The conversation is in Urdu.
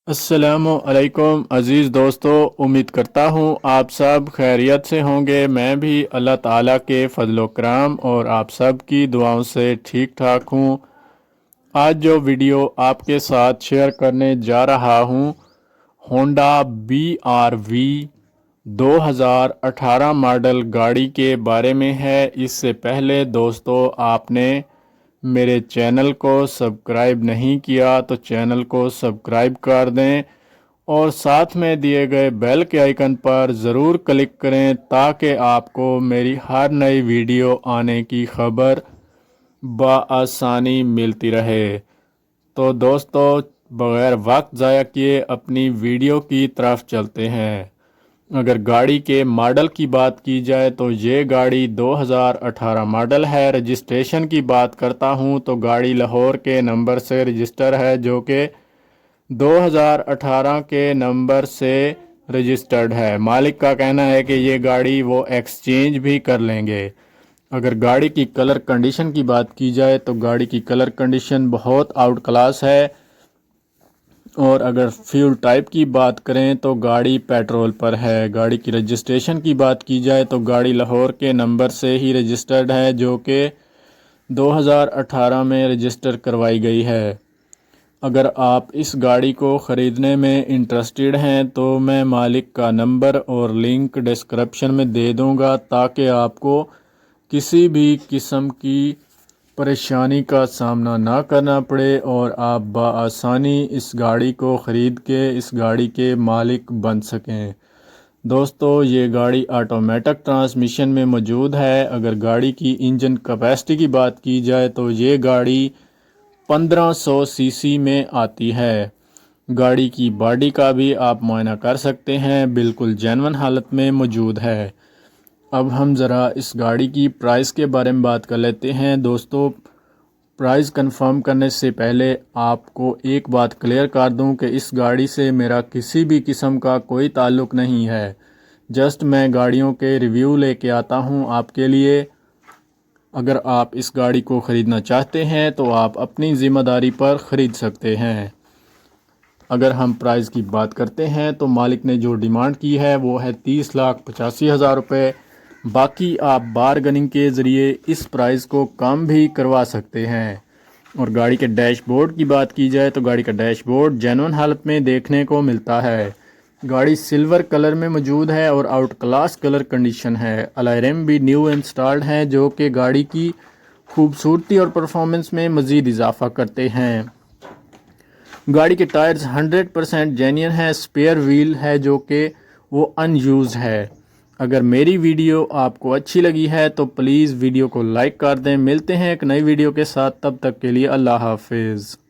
السلام علیکم عزیز دوستو، امید کرتا ہوں آپ سب خیریت سے ہوں گے۔ میں بھی اللہ تعالیٰ کے فضل و کرم اور آپ سب کی دعاؤں سے ٹھیک ٹھاک ہوں۔ آج جو ویڈیو آپ کے ساتھ شیئر کرنے جا رہا ہوں ہونڈا BRV 2018 ماڈل گاڑی کے بارے میں ہے۔ اس سے پہلے دوستو آپ نے میرے چینل کو سبسکرائب نہیں کیا تو چینل کو سبسکرائب کر دیں اور ساتھ میں دیے گئے بیل کے آئیکن پر ضرور کلک کریں تاکہ آپ کو میری ہر نئی ویڈیو آنے کی خبر بآسانی ملتی رہے۔ تو دوستو بغیر وقت ضائع کیے اپنی ویڈیو کی طرف چلتے ہیں۔ اگر گاڑی کے ماڈل کی بات کی جائے تو یہ گاڑی 2018 ماڈل ہے۔ رجسٹریشن کی بات کرتا ہوں تو گاڑی لاہور کے نمبر سے رجسٹر ہے، جو کہ 2018 کے نمبر سے رجسٹرڈ ہے۔ مالک کا کہنا ہے کہ یہ گاڑی وہ ایکسچینج بھی کر لیں گے۔ اگر گاڑی کی کلر کنڈیشن کی بات کی جائے تو گاڑی کی کلر کنڈیشن بہت آؤٹ کلاس ہے، اور اگر فیول ٹائپ کی بات کریں تو گاڑی پیٹرول پر ہے۔ گاڑی کی رجسٹریشن کی بات کی جائے تو گاڑی لاہور کے نمبر سے ہی رجسٹرڈ ہے، جو کہ 2018 میں رجسٹر کروائی گئی ہے۔ اگر آپ اس گاڑی کو خریدنے میں انٹرسٹڈ ہیں تو میں مالک کا نمبر اور لنک ڈسکرپشن میں دے دوں گا تاکہ آپ کو کسی بھی قسم کی پریشانی کا سامنا نہ کرنا پڑے اور آپ بآسانی اس گاڑی کو خرید کے اس گاڑی کے مالک بن سکیں۔ دوستو یہ گاڑی آٹومیٹک ٹرانسمیشن میں موجود ہے۔ اگر گاڑی کی انجن کیپیسٹی کی بات کی جائے تو یہ گاڑی 1500 cc میں آتی ہے۔ گاڑی کی باڈی کا بھی آپ معائنہ کر سکتے ہیں، بالکل جینون حالت میں موجود ہے۔ اب ہم ذرا اس گاڑی کی پرائس کے بارے میں بات کر لیتے ہیں۔ دوستو پرائز کنفرم کرنے سے پہلے آپ کو ایک بات کلیئر کر دوں کہ اس گاڑی سے میرا کسی بھی قسم کا کوئی تعلق نہیں ہے، جسٹ میں گاڑیوں کے ریویو لے کے آتا ہوں آپ کے لیے۔ اگر آپ اس گاڑی کو خریدنا چاہتے ہیں تو آپ اپنی ذمہ داری پر خرید سکتے ہیں۔ اگر ہم پرائز کی بات کرتے ہیں تو مالک نے جو ڈیمانڈ کی ہے وہ ہے 30,85,000 روپے۔ باقی آپ بارگننگ کے ذریعے اس پرائز کو کم بھی کروا سکتے ہیں۔ اور گاڑی کے ڈیش بورڈ کی بات کی جائے تو گاڑی کا ڈیش بورڈ جینون حالت میں دیکھنے کو ملتا ہے۔ گاڑی سلور کلر میں موجود ہے اور آؤٹ کلاس کلر کنڈیشن ہے۔ الائے رم بھی نیو انسٹالڈ ہیں، جو کہ گاڑی کی خوبصورتی اور پرفارمنس میں مزید اضافہ کرتے ہیں۔ گاڑی کے ٹائرز 100% جینین ہے۔ سپیئر ویل ہے جو کہ وہ ان یوزڈ ہے۔ اگر میری ویڈیو آپ کو اچھی لگی ہے تو پلیز ویڈیو کو لائک کر دیں۔ ملتے ہیں ایک نئی ویڈیو کے ساتھ، تب تک کے لیے اللہ حافظ۔